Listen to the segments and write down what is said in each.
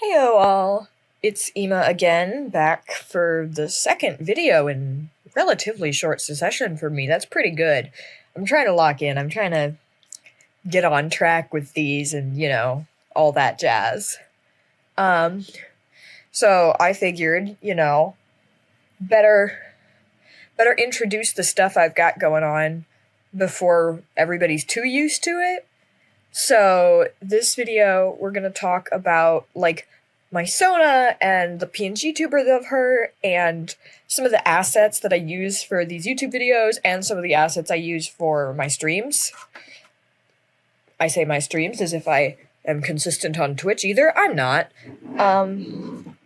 Heyo all, it's Ema again, back for the second video in relatively short succession for me. That's pretty good. I'm trying to lock in, I'm trying to get on track with these and, all that jazz. So I figured, better introduce the stuff I've got going on before everybody's too used to it. So this video, we're gonna talk about, my Sona and the PNGtuber of her, and some of the assets that I use for these YouTube videos, and some of the assets I use for my streams. I say my streams as if I am consistent on Twitch either. I'm not.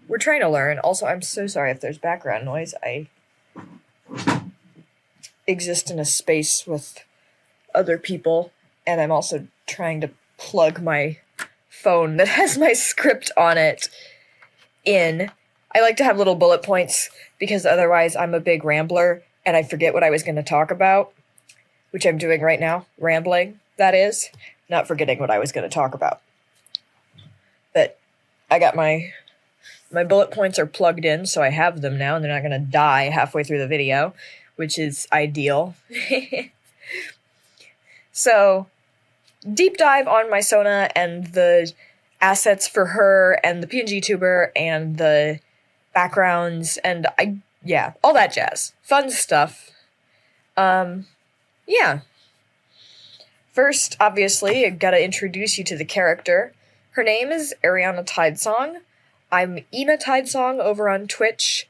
We're trying to learn. Also, I'm so sorry if there's background noise. I exist in a space with other people, and I'm also trying to plug my phone that has my script on it in. I like to have little bullet points because otherwise I'm a big rambler and I forget what I was going to talk about, which I'm doing right now. Rambling, that is. Not forgetting what I was going to talk about. But I got my bullet points are plugged in, so I have them now and they're not going to die halfway through the video, which is ideal. So, deep dive on my Sona and the assets for her and the PNGtuber and the backgrounds and all that jazz. Fun stuff. Yeah. First, obviously, I gotta introduce you to the character. Her name is Ariana Tidesong. I'm Ema Tidesong over on Twitch,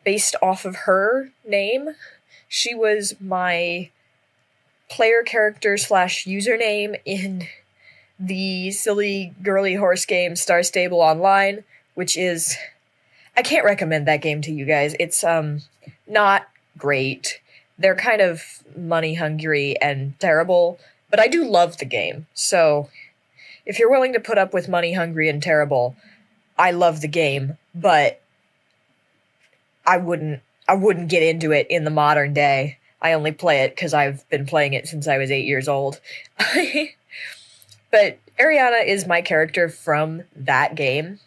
based off of her name. She was my player character / username in the silly girly horse game Star Stable Online, which is, I can't recommend that game to you guys. It's not great. They're kind of money hungry and terrible, but I do love the game. So if you're willing to put up with money hungry and terrible, I love the game, but I wouldn't get into it in the modern day. I only play it because I've been playing it since I was 8 years old. But Ariana is my character from that game.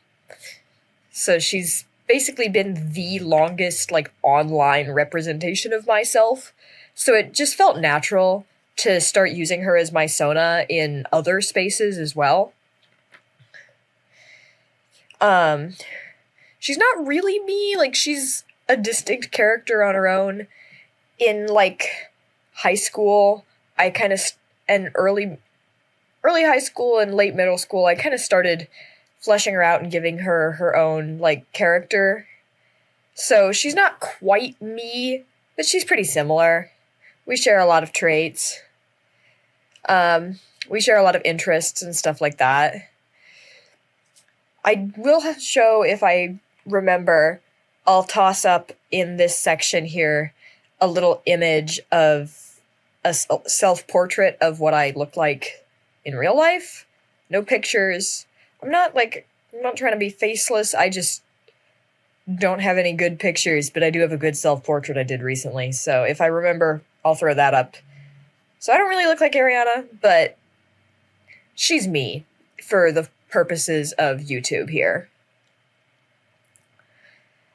So she's basically been the longest, online representation of myself. So it just felt natural to start using her as my Sona in other spaces as well. She's not really me. She's a distinct character on her own. In high school, I kind of and early high school and late middle school, I kind of started fleshing her out and giving her her own character. So she's not quite me, but she's pretty similar. We share a lot of traits. We share a lot of interests and stuff like that. I will show, if I remember, I'll toss up in this section here a little image of a self-portrait of what I look like in real life. No pictures. I'm not trying to be faceless. I just don't have any good pictures, but I do have a good self-portrait I did recently. So if I remember, I'll throw that up. So I don't really look like Ariana, but she's me for the purposes of YouTube here.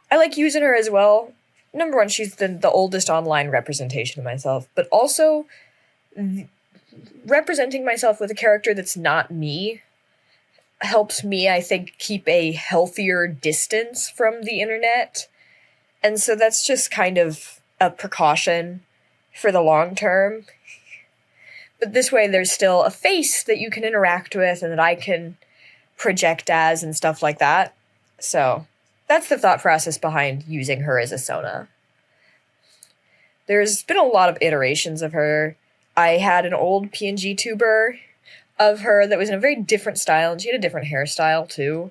I like using her as well. Number one, she's the oldest online representation of myself, but also representing myself with a character that's not me helps me, I think, keep a healthier distance from the internet. And so that's just kind of a precaution for the long term. But this way, there's still a face that you can interact with and that I can project as and stuff like that. So that's the thought process behind using her as a Sona. There's been a lot of iterations of her. I had an old PNGtuber of her that was in a very different style, and she had a different hairstyle too.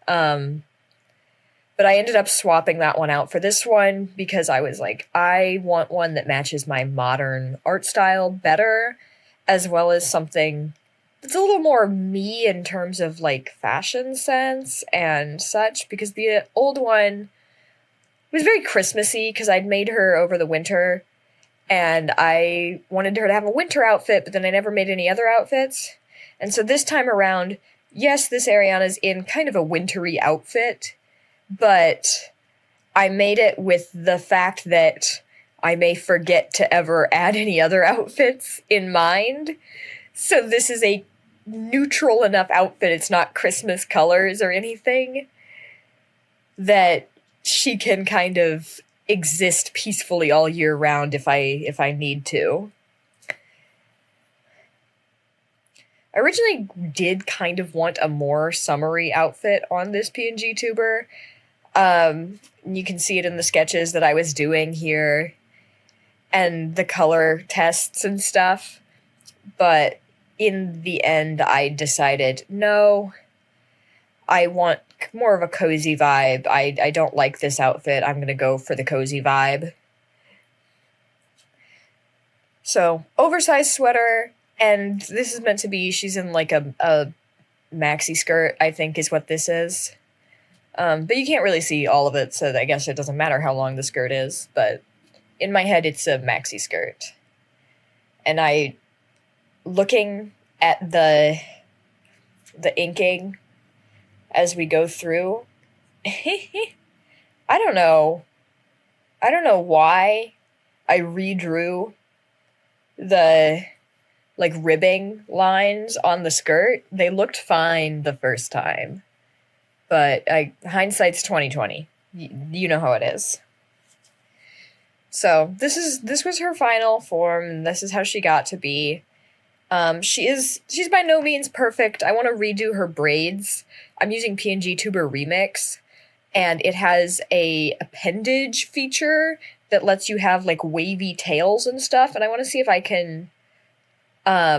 But I ended up swapping that one out for this one because I was like, I want one that matches my modern art style better, as well as something that's a little more me in terms of fashion sense and such, because the old one was very Christmassy because I'd made her over the winter and I wanted her to have a winter outfit, but then I never made any other outfits. And so this time around, yes, this Ariana's in kind of a wintry outfit, but I made it with the fact that I may forget to ever add any other outfits in mind. So this is a neutral enough outfit, it's not Christmas colors or anything, that she can kind of exist peacefully all year round if I need to. I originally did kind of want a more summery outfit on this PNGtuber. You can see it in the sketches that I was doing here and the color tests and stuff. But in the end, I decided, no, I want more of a cozy vibe. I don't like this outfit. I'm going to go for the cozy vibe. So, oversized sweater, and this is meant to be, she's in like a maxi skirt, I think is what this is. But you can't really see all of it, so I guess it doesn't matter how long the skirt is, but in my head it's a maxi skirt. And looking at the inking as we go through, I don't know why I redrew the like ribbing lines on the skirt. They looked fine the first time, but hindsight's 20/20. You know how it is. So this was her final form. This is how she got to be. She's by no means perfect. I want to redo her braids. I'm using PNGtuber Remix, and it has a appendage feature that lets you have like wavy tails and stuff, and I want to see if I can I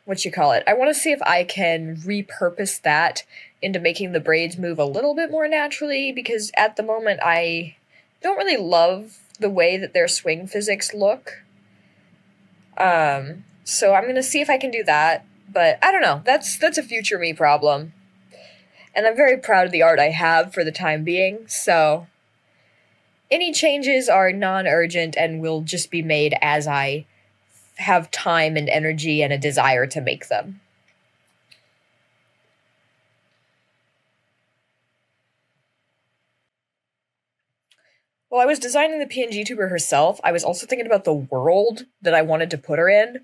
want to see if I can repurpose that into making the braids move a little bit more naturally, because at the moment I don't really love the way that their swing physics look. So I'm gonna see if I can do that, but I don't know. That's a future me problem. And I'm very proud of the art I have for the time being, so any changes are non-urgent and will just be made as I have time and energy and a desire to make them. While I was designing the PNGtuber herself, I was also thinking about the world that I wanted to put her in.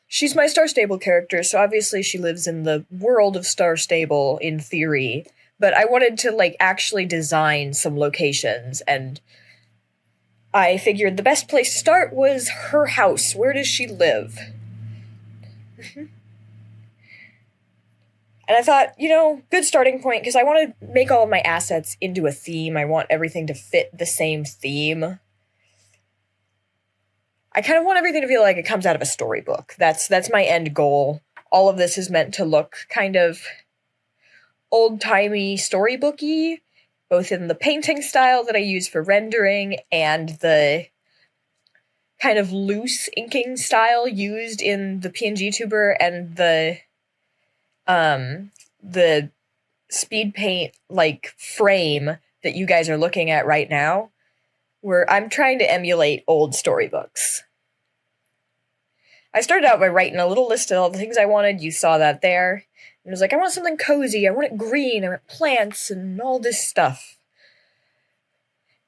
She's my Star Stable character, so obviously she lives in the world of Star Stable in theory, but I wanted to like actually design some locations, and I figured the best place to start was her house. Where does she live? And I thought, good starting point, because I want to make all of my assets into a theme. I want everything to fit the same theme. I kind of want everything to feel like it comes out of a storybook. That's my end goal. All of this is meant to look kind of old-timey storybooky, both in the painting style that I use for rendering and the kind of loose inking style used in the PNGtuber and the speed paint like frame that you guys are looking at right now, where I'm trying to emulate old storybooks. I started out by writing a little list of all the things I wanted. You saw that there. And it was like, I want something cozy, I want it green, I want plants and all this stuff.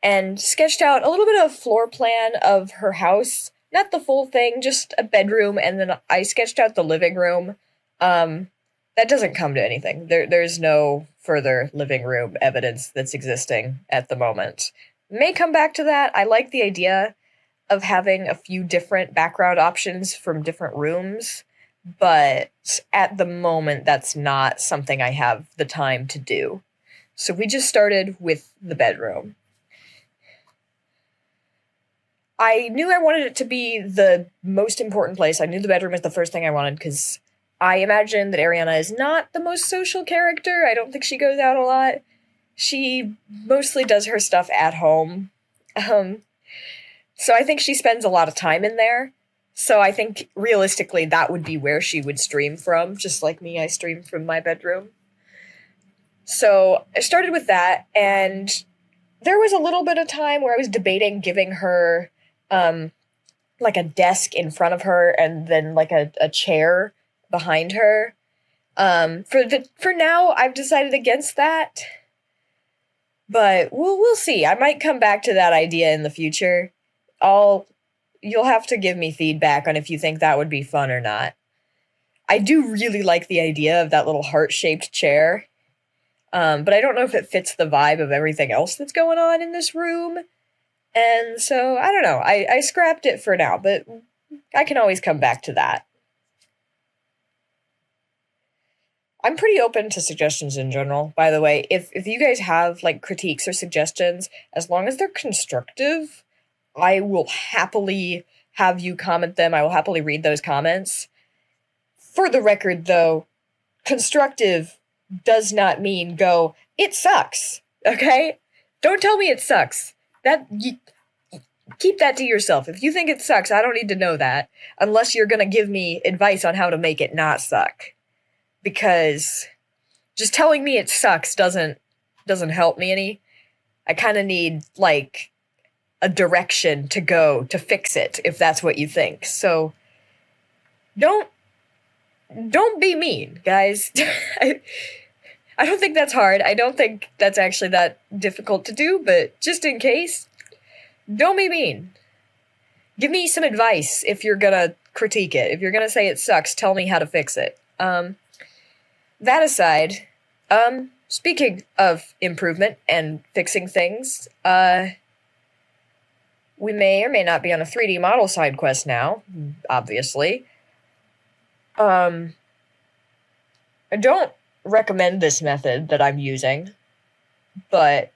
And sketched out a little bit of a floor plan of her house. Not the full thing, just a bedroom, and then I sketched out the living room. That doesn't come to anything. There's no further living room evidence that's existing at the moment. May come back to that. I like the idea of having a few different background options from different rooms, but at the moment, that's not something I have the time to do. So we just started with the bedroom. I knew I wanted it to be the most important place. I knew the bedroom was the first thing I wanted, because I imagine that Ariana is not the most social character. I don't think she goes out a lot. She mostly does her stuff at home. So I think she spends a lot of time in there. So I think realistically that would be where she would stream from. Just like me, I stream from my bedroom. So I started with that, and there was a little bit of time where I was debating giving her like a desk in front of her and then like a chair behind her. For now, I've decided against that. But we'll see. I might come back to that idea in the future. You'll have to give me feedback on if you think that would be fun or not. I do really like the idea of that little heart-shaped chair. But I don't know if it fits the vibe of everything else that's going on in this room. And so, I don't know. I scrapped it for now, but I can always come back to that. I'm pretty open to suggestions in general, by the way. If you guys have, like, critiques or suggestions, as long as they're constructive, I will happily have you comment them. I will happily read those comments. For the record, though, constructive does not mean go, it sucks, okay? Don't tell me it sucks. Keep that to yourself. If you think it sucks, I don't need to know that, unless you're gonna give me advice on how to make it not suck. Because just telling me it sucks doesn't help me any. I kind of need, like, a direction to go to fix it, if that's what you think. So, don't be mean, guys. I don't think that's hard. I don't think that's actually that difficult to do, but just in case, don't be mean. Give me some advice if you're gonna critique it. If you're gonna say it sucks, tell me how to fix it. That aside, speaking of improvement and fixing things, we may or may not be on a 3D model side quest now, obviously. I don't recommend this method that I'm using, but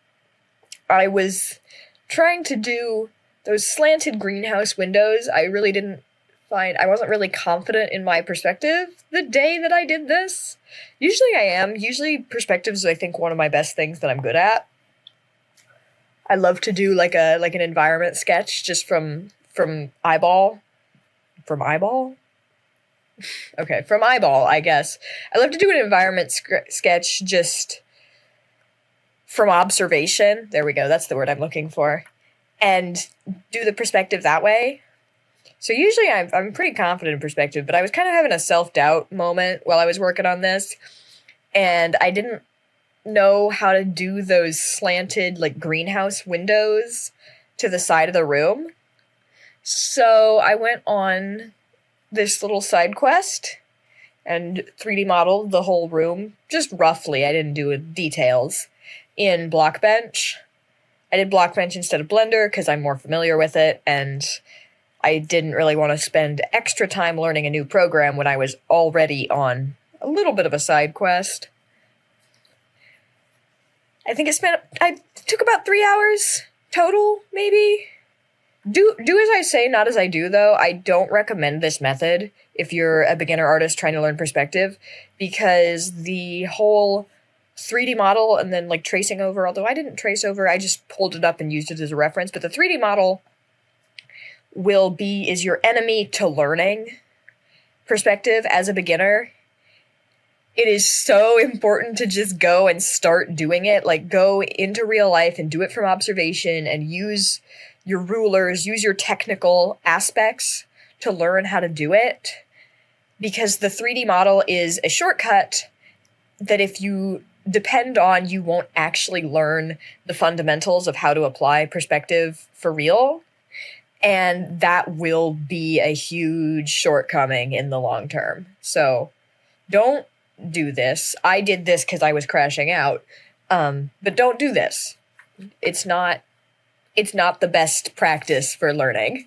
I was trying to do those slanted greenhouse windows. I wasn't really confident in my perspective the day that I did this. Usually I am. Usually perspective is, I think, one of my best things that I'm good at. I love to do like an environment sketch just from eyeball. From eyeball? Okay, from eyeball, I guess. I love to do an environment sketch just from observation. There we go, that's the word I'm looking for. And do the perspective that way. So usually I'm pretty confident in perspective, but I was kind of having a self-doubt moment while I was working on this, and I didn't know how to do those slanted, like, greenhouse windows to the side of the room. So I went on this little side quest and 3D modeled the whole room, just roughly. I didn't do details, in Blockbench. I did Blockbench instead of Blender because I'm more familiar with it, and I didn't really want to spend extra time learning a new program when I was already on a little bit of a side quest. I think I took about 3 hours total, maybe. Do as I say, not as I do, though. I don't recommend this method if you're a beginner artist trying to learn perspective, because the whole 3D model and then, like, tracing over, although I didn't trace over, I just pulled it up and used it as a reference, but the 3D model is your enemy to learning perspective as a beginner. It is so important to just go and start doing it. Like, go into real life and do it from observation and use your rulers, use your technical aspects to learn how to do it. Because the 3D model is a shortcut that if you depend on, you won't actually learn the fundamentals of how to apply perspective for real. And that will be a huge shortcoming in the long term. So don't do this. I did this because I was crashing out. But don't do this. It's not the best practice for learning.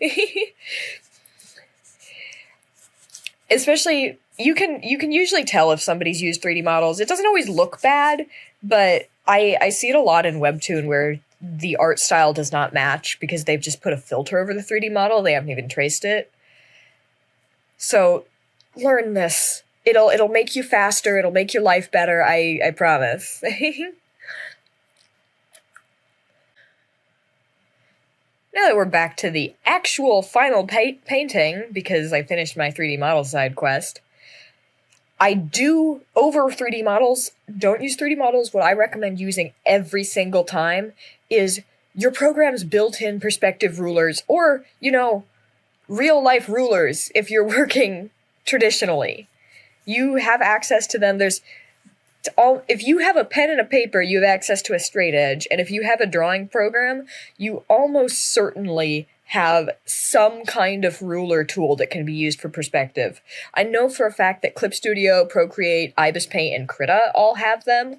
Especially, you can usually tell if somebody's used 3D models. It doesn't always look bad, but I see it a lot in Webtoon where the art style does not match because they've just put a filter over the 3D model. They haven't even traced it. So learn this. It'll make you faster. It'll make your life better. I promise. Now that we're back to the actual final painting, because I finished my 3D model side quest, I do, over 3D models, don't use 3D models. What I recommend using every single time is your program's built-in perspective rulers, or, real-life rulers if you're working traditionally. You have access to them. If you have a pen and a paper, you have access to a straight edge, and if you have a drawing program, you almost certainly have some kind of ruler tool that can be used for perspective. I know for a fact that Clip Studio, Procreate, Ibis Paint, and Krita all have them.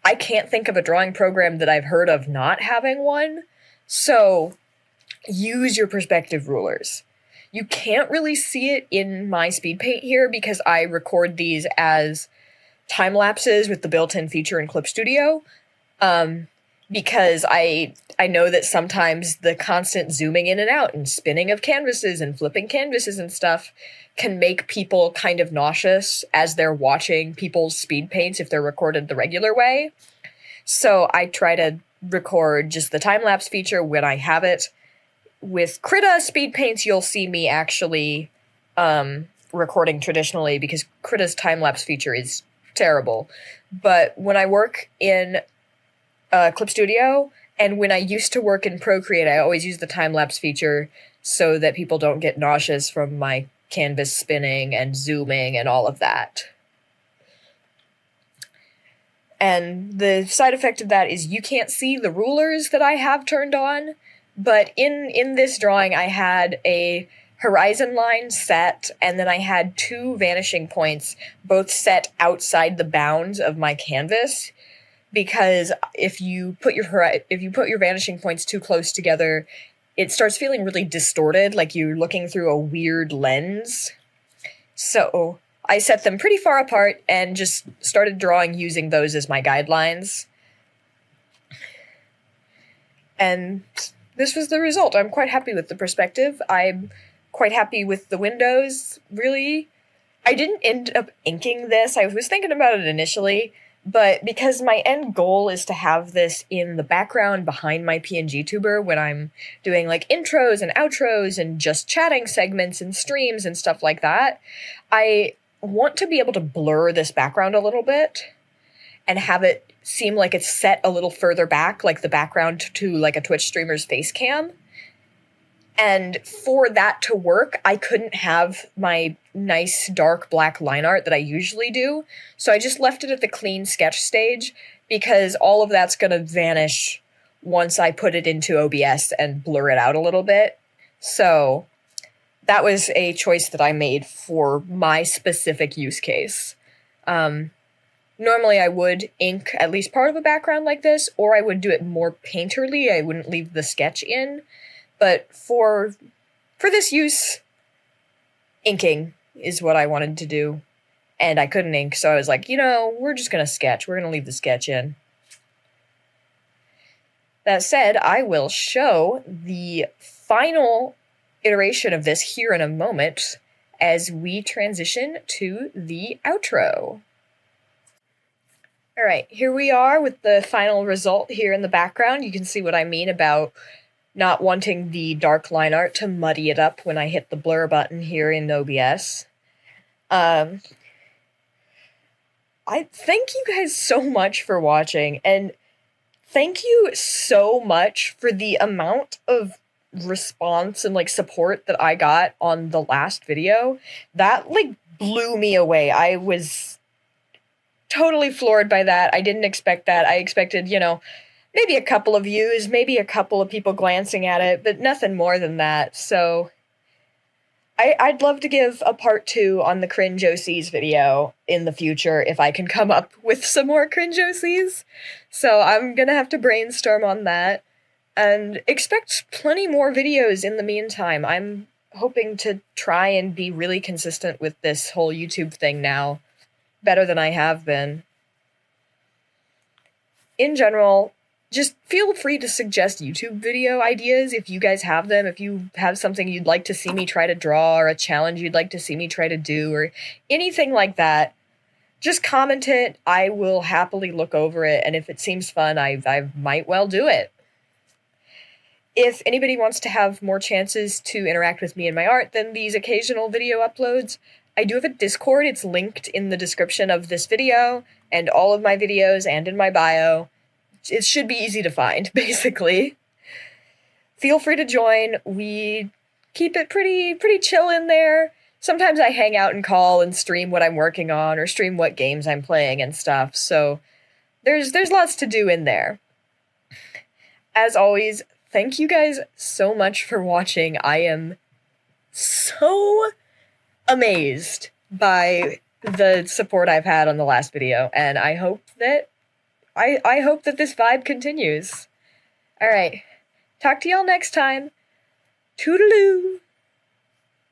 I can't think of a drawing program that I've heard of not having one, so use your perspective rulers. You can't really see it in my speed paint here because I record these as time lapses with the built-in feature in Clip Studio, because I know that sometimes the constant zooming in and out and spinning of canvases and flipping canvases and stuff can make people kind of nauseous as they're watching people's speed paints if they're recorded the regular way. So I try to record just the time-lapse feature when I have it. With Krita speed paints, you'll see me actually recording traditionally because Krita's time-lapse feature is terrible. But when I work in Clip Studio and when I used to work in Procreate, I always use the time-lapse feature so that people don't get nauseous from my canvas spinning and zooming and all of that. And the side effect of that is you can't see the rulers that I have turned on, but in this drawing I had a horizon line set, and then I had 2 vanishing points, both set outside the bounds of my canvas, because if you put your vanishing points too close together, it starts feeling really distorted, like you're looking through a weird lens. So I set them pretty far apart and just started drawing using those as my guidelines. And this was the result. I'm quite happy with the perspective. I'm quite happy with the windows, really. I didn't end up inking this. I was thinking about it initially, but because my end goal is to have this in the background behind my PNGtuber when I'm doing like intros and outros and just chatting segments and streams and stuff like that, I want to be able to blur this background a little bit and have it seem like it's set a little further back, like the background to like a Twitch streamer's face cam. And for that to work, I couldn't have my nice dark black line art that I usually do. So I just left it at the clean sketch stage because all of that's going to vanish once I put it into OBS and blur it out a little bit. So that was a choice that I made for my specific use case. Normally I would ink at least part of a background like this, or I would do it more painterly. I wouldn't leave the sketch in. But for this use, inking is what I wanted to do. And I couldn't ink, so I was like, we're just going to sketch. We're going to leave the sketch in. That said, I will show the final iteration of this here in a moment as we transition to the outro. Alright, here we are with the final result here in the background. You can see what I mean about not wanting the dark line art to muddy it up when I hit the blur button here in OBS. I thank you guys so much for watching, and thank you so much for the amount of response and support that I got on the last video. That blew me away. I was totally floored by that. I didn't expect that. I expected, maybe a couple of views, maybe a couple of people glancing at it, but nothing more than that. So I'd love to give a part 2 on the cringe OCs video in the future if I can come up with some more cringe OCs. So I'm gonna have to brainstorm on that. And expect plenty more videos in the meantime. I'm hoping to try and be really consistent with this whole YouTube thing now. Better than I have been. In general, just feel free to suggest YouTube video ideas if you guys have them. If you have something you'd like to see me try to draw, or a challenge you'd like to see me try to do, or anything like that, just comment it. I will happily look over it, and if it seems fun, I might well do it. If anybody wants to have more chances to interact with me and my art than these occasional video uploads, I do have a Discord. It's linked in the description of this video, and all of my videos, and in my bio. It should be easy to find, basically. Feel free to join. We keep it pretty chill in there, sometimes I hang out and call and stream what I'm working on or stream what games I'm playing and stuff. So there's lots to do in there. As always, thank you guys so much for watching. I am so amazed by the support I've had on the last video, and I hope that I hope that this vibe continues. Alright, talk to y'all next time. Toodaloo!